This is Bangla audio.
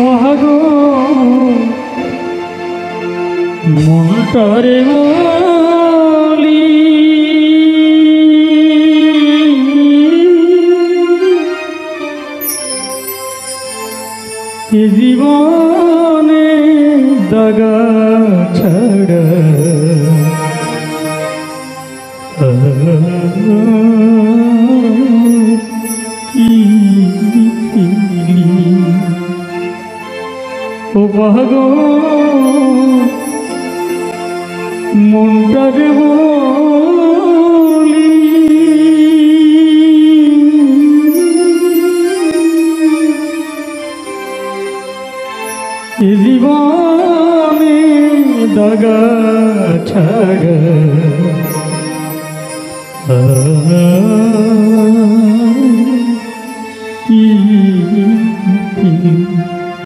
পাগো মনটারে বলি এ জীবনে দাগা ছাড়া ও পাগো মনটারে বলি এ জীবনে দাগা ছাড়া